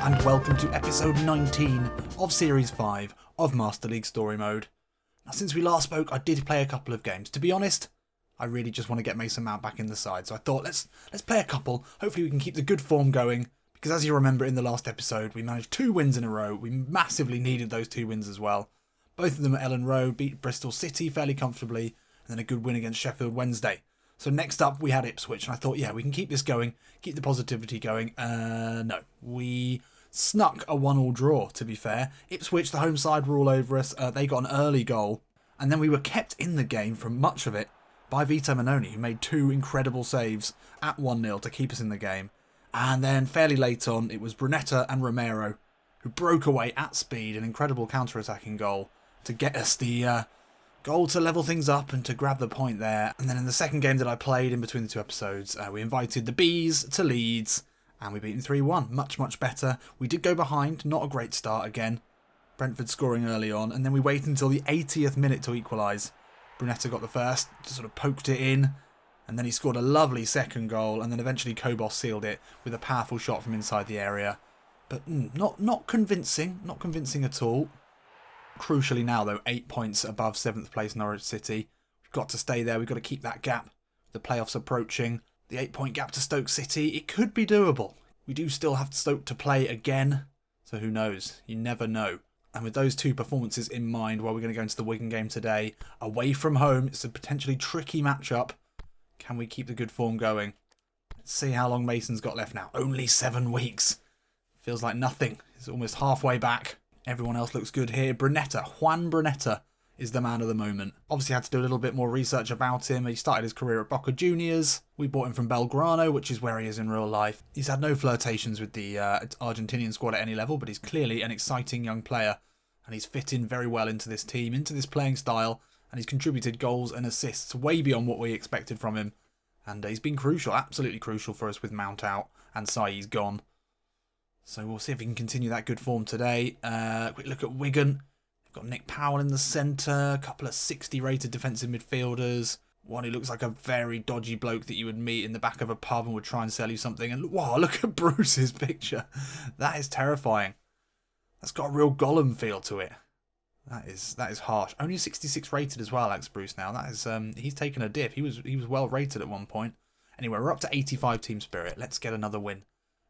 and welcome to episode 19 of Series 5 of Master League Story Mode. Now, since we last spoke, I did play a couple of games. To be honest, I really just want to get Mason Mount back in the side, so I thought let's play a couple. Hopefully we can keep the good form going, because as you remember in the last episode, we managed 2 wins in a row. We massively needed those 2 wins as well. Both of them at Ellen Road, beat Bristol City fairly comfortably, and then a good win against Sheffield Wednesday. So next up we had Ipswich, and I thought, yeah, we can keep this going, keep the positivity going. No, we snuck a 1-1 draw, to be fair. Ipswich, the home side, were all over us. They got an early goal, and then we were kept in the game for much of it by Vito Manoni, who made 2 incredible saves at 1-0 to keep us in the game. And then fairly late on, it was Brunetta and Romero who broke away at speed, an incredible counter-attacking goal to get us the goal to level things up and to grab the point there. And then in the second game that I played in between the 2 episodes, we invited the Bizz to Leeds, and we beat them 3-1. Much, much better. We did go behind, not a great start again. Brentford scoring early on, and then we waited until the 80th minute to equalise. Brunetta got the first, just sort of poked it in, and then he scored a lovely second goal, and then eventually Kobos sealed it with a powerful shot from inside the area. But not convincing, not convincing at all. Crucially now though, 8 points above 7th place Norwich City. We've got to stay there, we've got to keep that gap. The playoffs approaching, the 8-point gap to Stoke City, it could be doable. We do still have Stoke to play again, so who knows, you never know. And with those 2 performances in mind, well, we're going to go into the Wigan game today. Away from home, it's a potentially tricky matchup. Can we keep the good form going? Let's see how long Mason's got left now. Only 7 weeks. Feels like nothing. It's almost halfway back. Everyone else looks good here. Juan Brunetta is the man of the moment. Obviously had to do a little bit more research about him. He started his career at Boca Juniors. We bought him from Belgrano, which is where he is in real life. He's had no flirtations with the Argentinian squad at any level, but he's clearly an exciting young player. And he's fit in very well into this team, into this playing style. And he's contributed goals and assists way beyond what we expected from him. And he's been crucial, absolutely crucial for us with Mount out and Sai's gone. So we'll see if he can continue that good form today. Quick look at Wigan. They've got Nick Powell in the centre. A couple of 60 rated defensive midfielders. One who looks like a very dodgy bloke that you would meet in the back of a pub and would try and sell you something. And wow, look at Bruce's picture. That is terrifying. That's got a real Gollum feel to it. That is harsh. Only 66 rated as well, Alex Bruce now. That is he's taken a dip. He was well rated at one point. Anyway, we're up to 85 team spirit. Let's get another win.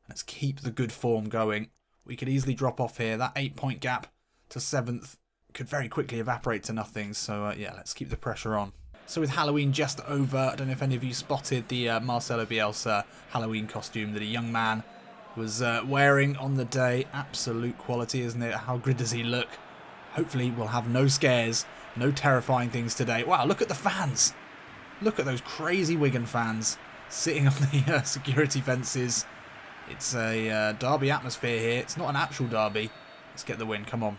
Let's keep the good form going. We could easily drop off here. That 8-point gap to 7th could very quickly evaporate to nothing. So yeah, let's keep the pressure on. So with Halloween just over, I don't know if any of you spotted the Marcelo Bielsa Halloween costume that a young man was wearing on the day. Absolute quality, isn't it? How good does he look? Hopefully we'll have no scares, no terrifying things today. Wow, look at the fans. Look at those crazy Wigan fans sitting on the security fences. It's a derby atmosphere here. It's not an actual derby. Let's get the win. Come on.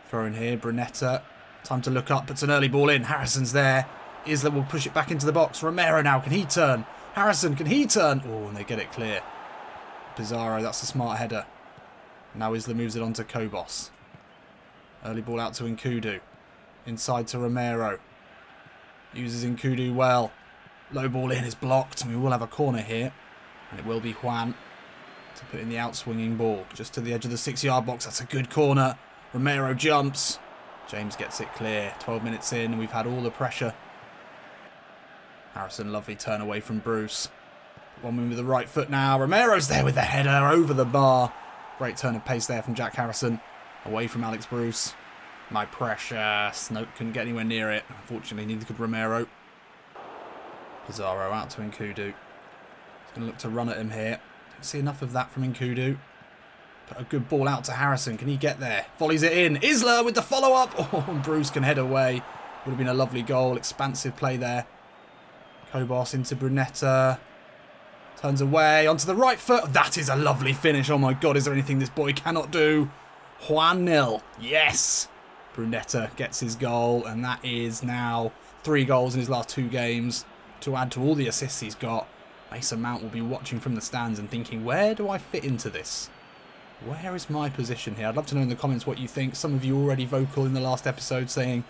Throw in here. Brunetta. Time to look up. Puts an early ball in. Harrison's there. Isla will push it back into the box. Romero now. Can he turn? Harrison, can he turn? Oh, and they get it clear. Pizarro. That's a smart header. Now Isla moves it on to Kobos. Early ball out to Nkudu. Inside to Romero. Uses Nkudu well. Low ball in is blocked. And we will have a corner here. And it will be Juan to put in the outswinging ball. Just to the edge of the 6-yard box. That's a good corner. Romero jumps. James gets it clear. 12 minutes in and we've had all the pressure. Harrison, lovely turn away from Bruce. One move with the right foot now. Romero's there with the header over the bar. Great turn of pace there from Jack Harrison. Away from Alex Bruce. My precious. Nope, couldn't get anywhere near it. Unfortunately, neither could Romero. Pizarro out to Nkudu. Going to look to run at him here. Don't see enough of that from Nkudu. Put a good ball out to Harrison. Can he get there? Volleys it in. Isla with the follow-up. Oh, and Bruce can head away. Would have been a lovely goal. Expansive play there. Kobos into Brunetta. Turns away onto the right foot. That is a lovely finish. Oh my God, is there anything this boy cannot do? 1-0. Yes. Brunetta gets his goal. And that is now 3 goals in his last 2 games. To add to all the assists he's got. Mason Mount will be watching from the stands and thinking, where do I fit into this? Where is my position here? I'd love to know in the comments what you think. Some of you already vocal in the last episode saying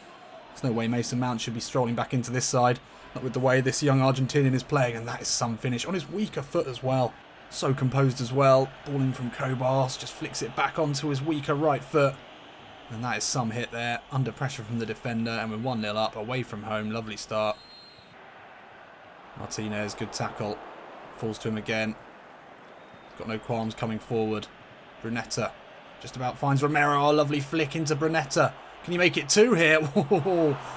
there's no way Mason Mount should be strolling back into this side. Not with the way this young Argentinian is playing, and that is some finish on his weaker foot as well. So composed as well. Ball in from Kobos, just flicks it back onto his weaker right foot. And that is some hit there, under pressure from the defender, and we're 1-0 up, away from home. Lovely start. Martinez, good tackle. Falls to him again. Got no qualms coming forward. Brunetta just about finds Romero. Oh, lovely flick into Brunetta. Can you make it 2 here?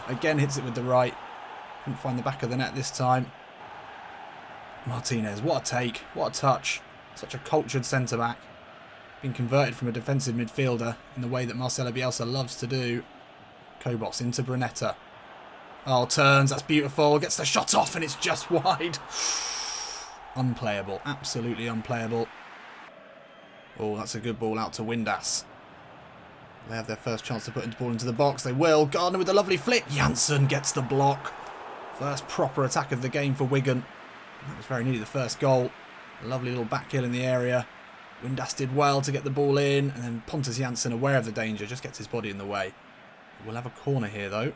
Again hits it with the right. Couldn't find the back of the net this time. Martinez, what a take, what a touch. Such a cultured centre-back. Been converted from a defensive midfielder in the way that Marcelo Bielsa loves to do. Kobos into Brunetta. Oh, turns, that's beautiful. Gets the shot off and it's just wide. Unplayable, absolutely unplayable. Oh, that's a good ball out to Windass. They have their first chance to put the ball into the box. They will. Gardner with a lovely flick. Janssen gets the block. First proper attack of the game for Wigan. That was very nearly the first goal. A lovely little back heel in the area. Windass did well to get the ball in. And then Pontus Janssen, aware of the danger, just gets his body in the way. We'll have a corner here, though.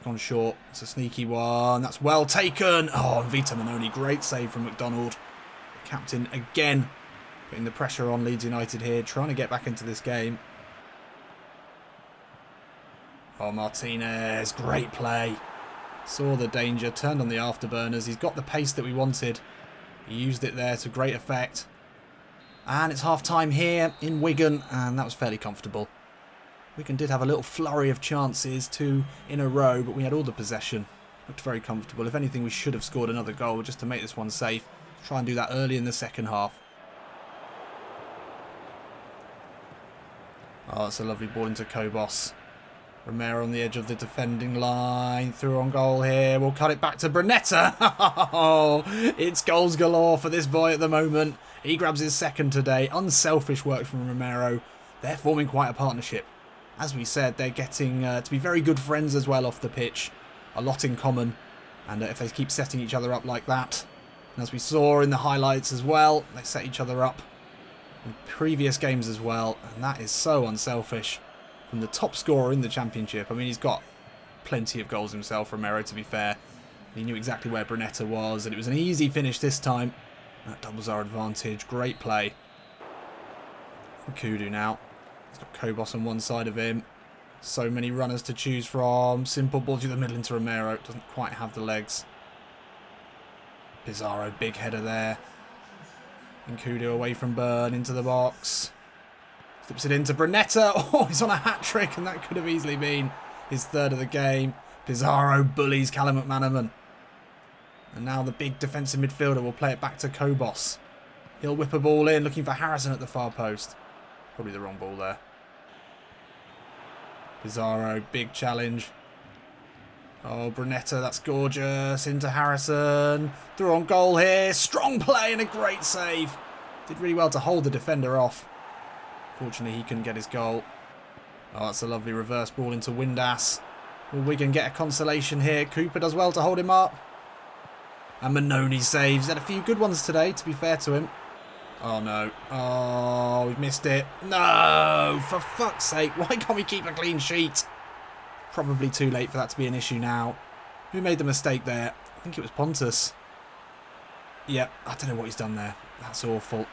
Gone short. It's a sneaky one. That's well taken. Oh, and Vita Manoni. Great save from McDonald. The captain again putting the pressure on Leeds United here. Trying to get back into this game. Oh, Martinez. Great play. Saw the danger. Turned on the afterburners. He's got the pace that we wanted. He used it there to great effect. And it's half-time here in Wigan. And that was fairly comfortable. Wigan did have a little flurry of chances, 2 in a row, but we had all the possession. Looked very comfortable. If anything, we should have scored another goal just to make this one safe. Try and do that early in the second half. Oh, that's a lovely ball into Kobos. Romero on the edge of the defending line. Through on goal here. We'll cut it back to Brunetta. Oh, it's goals galore for this boy at the moment. He grabs his second today. Unselfish work from Romero. They're forming quite a partnership. As we said, they're getting to be very good friends as well off the pitch. A lot in common. And if they keep setting each other up like that. And as we saw in the highlights as well, they set each other up in previous games as well. And that is so unselfish. From the top scorer in the Championship. I mean, he's got plenty of goals himself, Romero, to be fair. He knew exactly where Brunetta was. And it was an easy finish this time. That doubles our advantage. Great play. Kudu now. He's got Kobos on one side of him. So many runners to choose from. Simple ball through the middle into Romero. Doesn't quite have the legs. Pizarro, big header there. And Kudu away from Burn into the box. Slips it into Brunetta. Oh, he's on a hat-trick, and that could have easily been his third of the game. Pizarro bullies Callum McManaman. And now the big defensive midfielder will play it back to Kobos. He'll whip a ball in, looking for Harrison at the far post. Probably the wrong ball there. Pizarro, big challenge. Oh, Brunetta, that's gorgeous. Into Harrison. Through on goal here. Strong play and a great save. Did really well to hold the defender off. Fortunately, he couldn't get his goal. Oh, that's a lovely reverse ball into Windass. Will Wigan get a consolation here? Cooper does well to hold him up. And Manoni saves. Had a few good ones today, to be fair to him. Oh, no. Oh, we've missed it. No! For fuck's sake, why can't we keep a clean sheet? Probably too late for that to be an issue now. Who made the mistake there? I think it was Pontus. Yep, I don't know what he's done there. That's awful.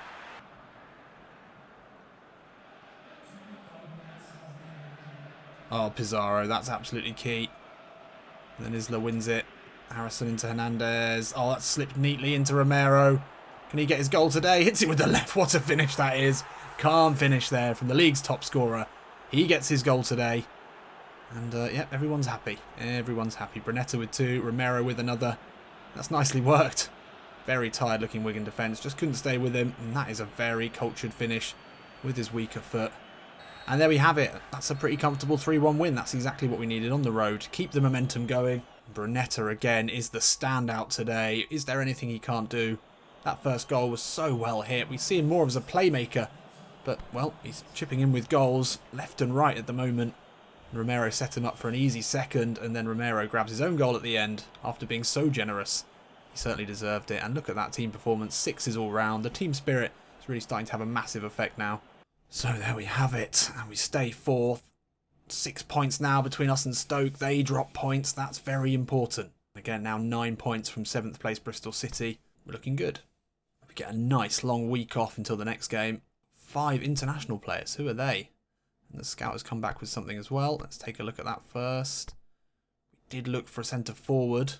Oh, Pizarro, that's absolutely key. And then Isla wins it. Harrison into Hernandez. Oh, that slipped neatly into Romero. Can he get his goal today? Hits it with the left. What a finish that is. Calm finish there from the league's top scorer. He gets his goal today. And, yeah, everyone's happy. Everyone's happy. Brunetta with 2. Romero with another. That's nicely worked. Very tired-looking Wigan defence. Just couldn't stay with him. And that is a very cultured finish with his weaker foot. And there we have it. That's a pretty comfortable 3-1 win. That's exactly what we needed on the road. Keep the momentum going. Brunetta, again, is the standout today. Is there anything he can't do? That first goal was so well hit. We see him more as a playmaker. But, well, he's chipping in with goals left and right at the moment. Romero set him up for an easy second. And then Romero grabs his own goal at the end after being so generous. He certainly deserved it. And look at that team performance. 6s all round. The team spirit is really starting to have a massive effect now. So there we have it. And we stay 4th. 6 points now between us and Stoke. They drop points. That's very important. Again, now 9 points from 7th place Bristol City. We're looking good. get a nice long week off until the next game. 5 international players. Who are they? And the scout has come back with something as well. Let's take a look at that first. We did look for a centre forward.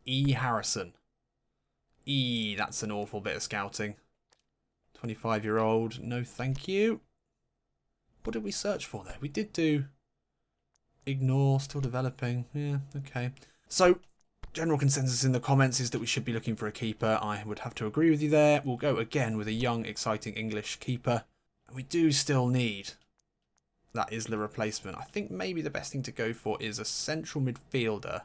E. Harrison. E. That's an awful bit of scouting. 25-year-old. No, thank you. What did we search for there? We did do ignore, still developing. Yeah, okay. So, general consensus in the comments is that we should be looking for a keeper. I would have to agree with you there. We'll go again with a young, exciting English keeper. And we do still need that Isla replacement. I think maybe the best thing to go for is a central midfielder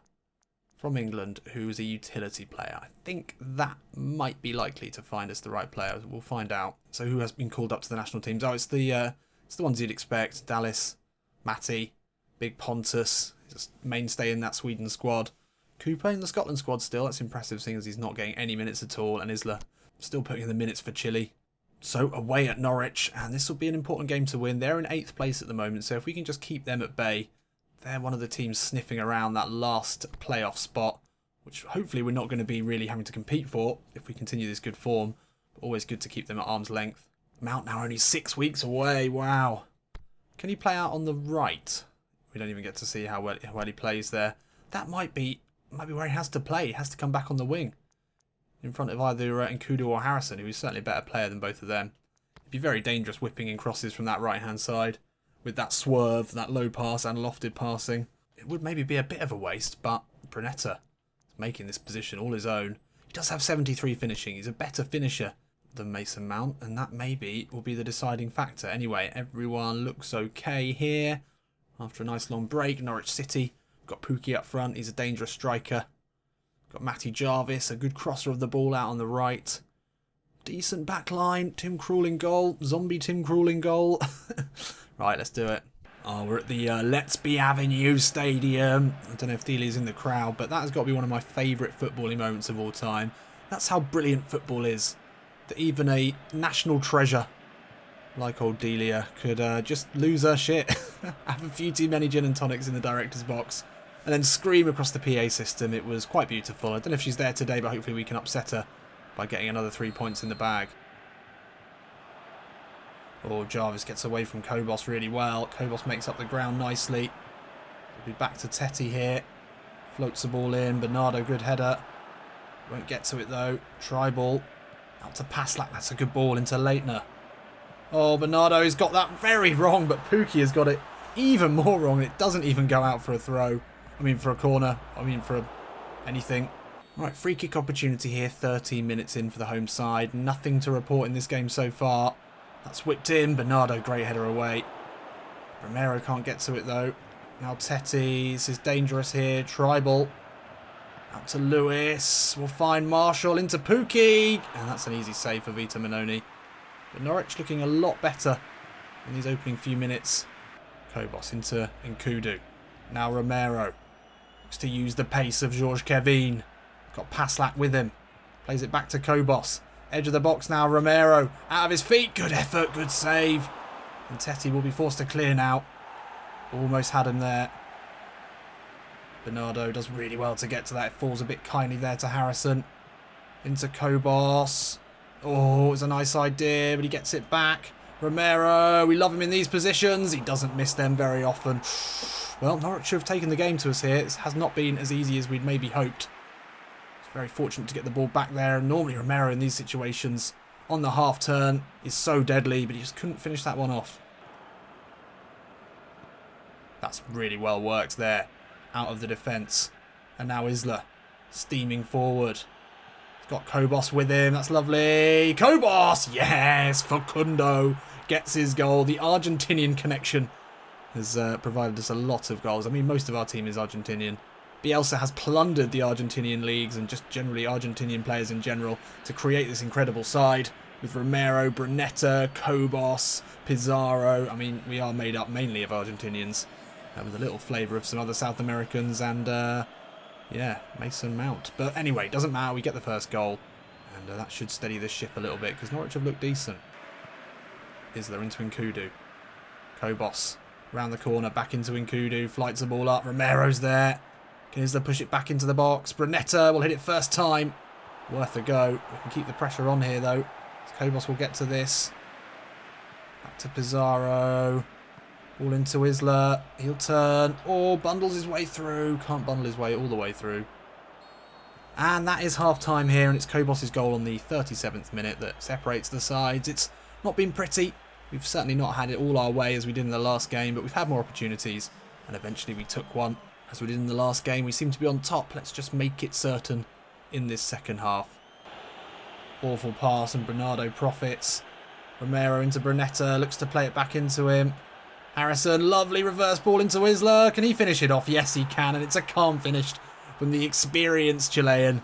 from England who's a utility player. I think that might be likely to find us the right player. We'll find out. So who has been called up to the national teams? Oh, it's the ones you'd expect. Dallas, Matty, Big Pontus. He's a mainstay in that Sweden squad. Cooper in the Scotland squad still. That's impressive, seeing as he's not getting any minutes at all. And Isla still putting in the minutes for Chile. So away at Norwich. And this will be an important game to win. They're in 8th place at the moment. So if we can just keep them at bay, they're one of the teams sniffing around that last playoff spot, which hopefully we're not going to be really having to compete for if we continue this good form. But always good to keep them at arm's length. Mount now only 6 weeks away. Wow. Can he play out on the right? We don't even get to see how well he plays there. That might be where he has to play. He has to come back on the wing in front of either Nkudu or Harrison, who is certainly a better player than both of them. It'd be very dangerous whipping in crosses from that right-hand side with that swerve, that low pass and lofted passing. It would maybe be a bit of a waste, but Brunetta is making this position all his own. He does have 73 finishing. He's a better finisher than Mason Mount, and that maybe will be the deciding factor. Anyway, everyone looks okay here. After a nice long break, Norwich City. Got Pookie up front. He's a dangerous striker. Got Matty Jarvis, a good crosser of the ball out on the right. Decent back line. Tim Krul in goal. Zombie Tim Krul in goal. Right, let's do it. Oh, we're at the Let's Be Avenue Stadium. I don't know if Dealey's in the crowd, but that has got to be one of my favourite footballing moments of all time. That's how brilliant football is. That even a national treasure like old Delia could just lose her shit. Have a few too many gin and tonics in the director's box. And then scream across the PA system. It was quite beautiful. I don't know if she's there today, but hopefully we can upset her by getting another 3 points in the bag. Oh, Jarvis gets away from Kobos really well. Kobos makes up the ground nicely. We'll be back to Tetty here. Floats the ball in. Bernardo, good header. Won't get to it though. Try ball. Out to Paslak. That's a good ball into Leitner. Oh, Bernardo's got that very wrong, but Pookie has got it even more wrong. It doesn't even go out for a throw. I mean, for a corner. I mean, for anything. Right, free kick opportunity here. 13 minutes in for the home side. Nothing to report in this game so far. That's whipped in. Bernardo, great header away. Romero can't get to it though. Now Tetty. This is dangerous here. Tribal. Out to Lewis. We'll find Marshall into Pookie. And that's an easy save for Vita Minoni. But Norwich looking a lot better in these opening few minutes. Kobos into Nkudu. Now Romero. Looks to use the pace of Georges Kevin. Got Paslak with him. Plays it back to Kobos. Edge of the box now, Romero. Out of his feet. Good effort, good save. And Tetty will be forced to clear now. Almost had him there. Bernardo does really well to get to that. It falls a bit kindly there to Harrison. Into Kobos. Oh, it's a nice idea, but he gets it back. Romero, we love him in these positions. He doesn't miss them very often. Well, Norwich have taken the game to us here. This has not been as easy as we'd maybe hoped. It's very fortunate to get the ball back there. Normally Romero in these situations on the half turn is so deadly, but he just couldn't finish that one off. That's really well worked there. Out of the defence. And now Isla steaming forward. Got Kobos with him. That's lovely. Kobos! Yes! Facundo gets his goal. The Argentinian connection has provided us a lot of goals. I mean, most of our team is Argentinian. Bielsa has plundered the Argentinian leagues and just generally Argentinian players in general to create this incredible side with Romero, Brunetta, Kobos, Pizarro. I mean, we are made up mainly of Argentinians with a little flavour of some other South Americans and... yeah, Mason Mount. But anyway, doesn't matter. We get the first goal. And that should steady the ship a little bit because Norwich have looked decent. Isla into Nkudu. Kobos round the corner, back into Nkudu. Flights the ball up. Romero's there. Can Isla push it back into the box? Brunetta will hit it first time. Worth a go. We can keep the pressure on here, though. Kobos will get to this. Back to Pizarro. Ball into Isla. He'll turn. Oh, bundles his way through. Can't bundle his way all the way through. And that is half-time here, and it's Kobos' goal on the 37th minute that separates the sides. It's not been pretty. We've certainly not had it all our way as we did in the last game, but we've had more opportunities, and eventually we took one. As we did in the last game, we seem to be on top. Let's just make it certain in this second half. Awful pass, and Bernardo profits. Romero into Brunetta, looks to play it back into him. Harrison, lovely reverse ball into Isla. Can he finish it off? Yes, he can, and it's a calm finish from the experienced Chilean.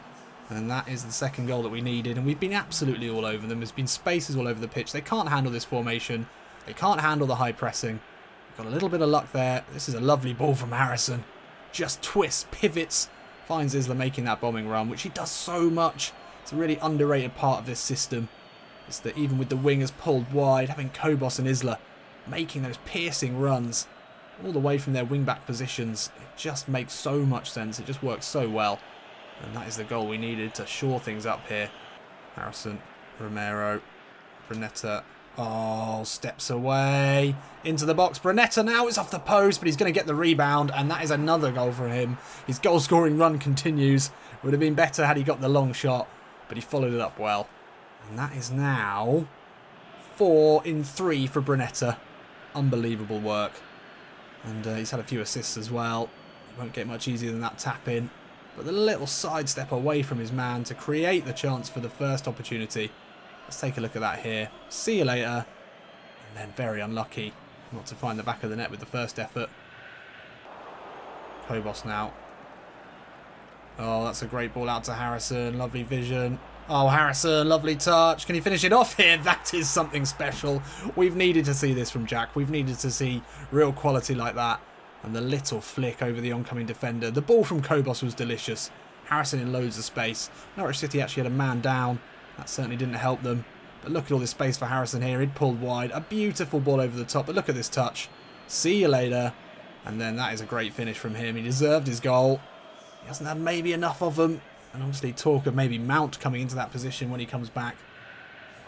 And that is the second goal that we needed, and we've been absolutely all over them. There's been spaces all over the pitch. They can't handle this formation. They can't handle the high pressing. Got a little bit of luck there. This is a lovely ball from Harrison. Just twists, pivots, finds Isla making that bombing run, which he does so much. It's a really underrated part of this system. It's that even with the wingers pulled wide, having Kobos and Isla making those piercing runs all the way from their wing-back positions, it just makes so much sense. It just works so well. And that is the goal we needed to shore things up here. Harrison, Romero, Brunetta. Oh, steps away. Into the box. Brunetta now is off the post, but he's going to get the rebound. And that is another goal for him. His goal-scoring run continues. Would have been better had he got the long shot, but he followed it up well. And that is now 4 in 3 for Brunetta. Unbelievable work. And he's had a few assists as well. It won't get much easier than that tap in. But the little sidestep away from his man to create the chance for the first opportunity. Let's take a look at that here. See you later. And then very unlucky not to find the back of the net with the first effort. Kobos now. Oh, that's a great ball out to Harrison. Lovely vision. Oh, Harrison, lovely touch. Can he finish it off here? That is something special. We've needed to see this from Jack. We've needed to see real quality like that. And the little flick over the oncoming defender. The ball from Kobos was delicious. Harrison in loads of space. Norwich City actually had a man down. That certainly didn't help them. But look at all this space for Harrison here. He'd pulled wide. A beautiful ball over the top. But look at this touch. See you later. And then that is a great finish from him. He deserved his goal. He hasn't had maybe enough of them. And obviously talk of maybe Mount coming into that position when he comes back.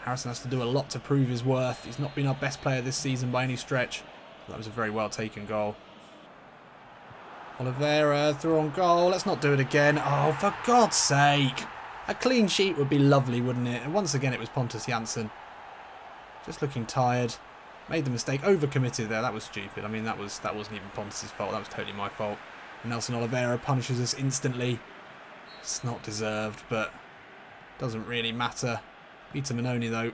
Harrison has to do a lot to prove his worth. He's not been our best player this season by any stretch. That was a very well taken goal. Oliveira through on goal. Let's not do it again. Oh, for God's sake. A clean sheet would be lovely, wouldn't it? And once again, it was Pontus Jansson. Just looking tired. Made the mistake. Overcommitted there. That was stupid. I mean, that wasn't even Pontus's fault. That was totally my fault. And Nelson Oliveira punishes us instantly. It's not deserved, but doesn't really matter. Peter Manoni, though.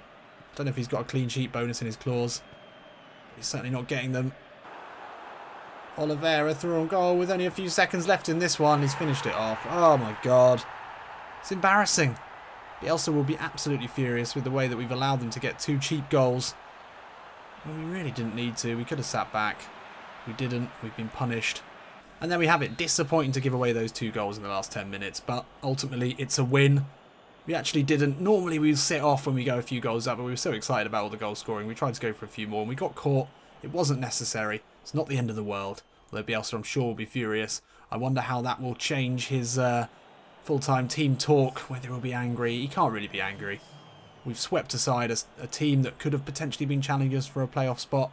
Don't know if he's got a clean sheet bonus in his clause. He's certainly not getting them. Oliveira through on goal with only a few seconds left in this one. He's finished it off. Oh my God. It's embarrassing. Bielsa will be absolutely furious with the way that we've allowed them to get 2 cheap goals. Well, we really didn't need to. We could have sat back. We didn't. We've been punished. And then we have it. Disappointing to give away those 2 goals in the last 10 minutes. But ultimately, it's a win. We actually didn't. Normally, we sit off when we go a few goals up. But we were so excited about all the goal scoring. We tried to go for a few more. And we got caught. It wasn't necessary. It's not the end of the world. Although Bielsa, I'm sure, will be furious. I wonder how that will change his full-time team talk. Whether he'll be angry. He can't really be angry. We've swept aside a team that could have potentially been challengers for a playoff spot.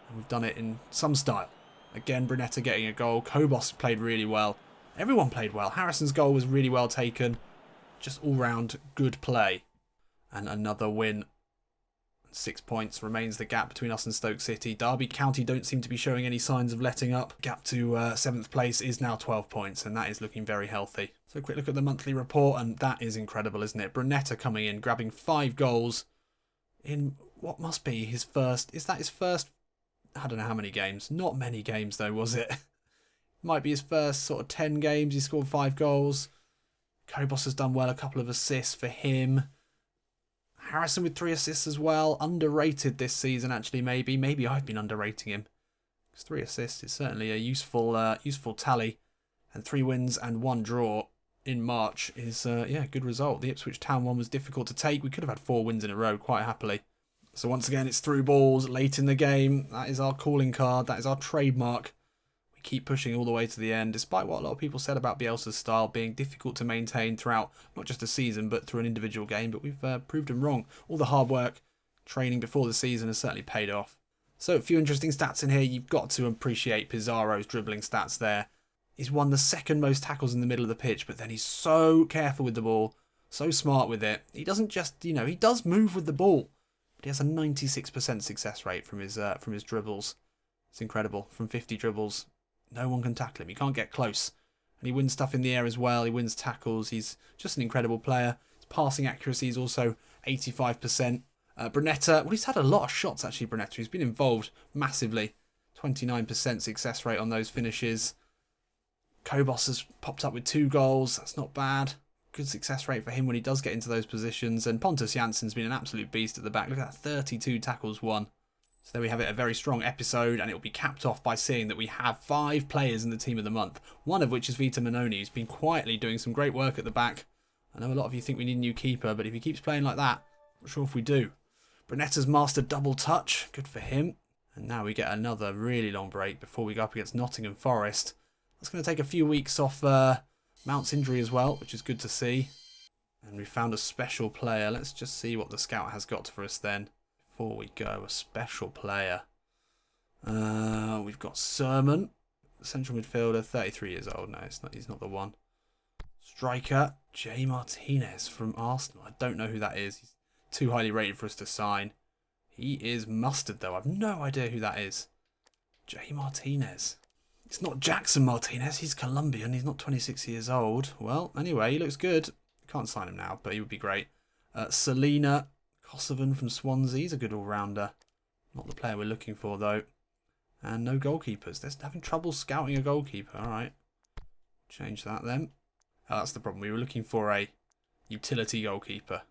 And we've done it in some style. Again, Brunetta getting a goal. Kobos played really well. Everyone played well. Harrison's goal was really well taken. Just all-round good play. And another win. 6 points remains the gap between us and Stoke City. Derby County don't seem to be showing any signs of letting up. Gap to 7th place is now 12 points, and that is looking very healthy. So a quick look at the monthly report, and that is incredible, isn't it? Brunetta coming in, grabbing 5 goals in what must be his first... Is that his first... I don't know how many games. Not many games, though, was it? Might be his first sort of 10 games. He scored 5 goals. Kobos has done well. A couple of assists for him. Harrison with 3 assists as well. Underrated this season, actually, maybe. Maybe I've been underrating him. 3 assists is certainly a useful tally. And 3 wins and 1 draw in March is, a good result. The Ipswich Town one was difficult to take. We could have had 4 wins in a row quite happily. So once again, it's through balls late in the game. That is our calling card. That is our trademark. We keep pushing all the way to the end, despite what a lot of people said about Bielsa's style being difficult to maintain throughout not just a season, but through an individual game. But we've proved him wrong. All the hard work, training before the season has certainly paid off. So a few interesting stats in here. You've got to appreciate Pizarro's dribbling stats there. He's won the second most tackles in the middle of the pitch, but then he's so careful with the ball, so smart with it. He doesn't just, he does move with the ball, but he has a 96% success rate from his dribbles. It's incredible. From 50 dribbles, no one can tackle him. He can't get close. And he wins stuff in the air as well. He wins tackles. He's just an incredible player. His passing accuracy is also 85%. Brunetta, well, he's had a lot of shots actually, Brunetta. He's been involved massively. 29% success rate on those finishes. Kobos has popped up with 2 goals. That's not bad. Good success rate for him when he does get into those positions. And Pontus Jansson's been an absolute beast at the back. Look at that, 32 tackles won. So there we have it, a very strong episode, and it will be capped off by seeing that we have 5 players in the team of the month. One of which is Vita Manoni, who's been quietly doing some great work at the back. I know a lot of you think we need a new keeper, but if he keeps playing like that, I'm not sure if we do. Brunetta's mastered double touch. Good for him. And now we get another really long break before we go up against Nottingham Forest. That's going to take a few weeks off Mount's injury as well, which is good to see. And we found a special player. Let's just see what the scout has got for us then. Before we go, a special player. We've got Sermon, central midfielder, 33 years old. No, he's not the one. Striker, J. Martinez from Arsenal. I don't know who that is. He's too highly rated for us to sign. He is mustard, though. I've no idea who that is. J. Martinez. It's not Jackson Martinez. He's Colombian. He's not 26 years old. Well, anyway, he looks good. Can't sign him now, but he would be great. Selena Kosovan from Swansea. He's a good all-rounder. Not the player we're looking for, though. And no goalkeepers. They're having trouble scouting a goalkeeper. All right. Change that, then. Oh, that's the problem. We were looking for a utility goalkeeper.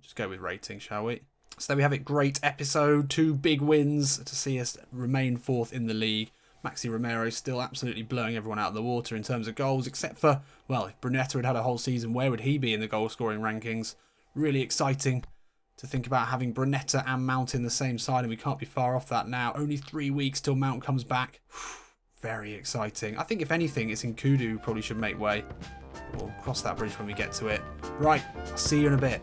Just go with rating, shall we? So there we have it. Great episode. 2 big wins to see us remain 4th in the league. Maxi Romero still absolutely blowing everyone out of the water in terms of goals, except for, well, if Brunetta had had a whole season, where would he be in the goal-scoring rankings? Really exciting to think about having Brunetta and Mount in the same side, and we can't be far off that now. Only 3 weeks till Mount comes back. Very exciting. I think, if anything, it's Nkudu who probably should make way. We'll cross that bridge when we get to it. Right, I'll see you in a bit.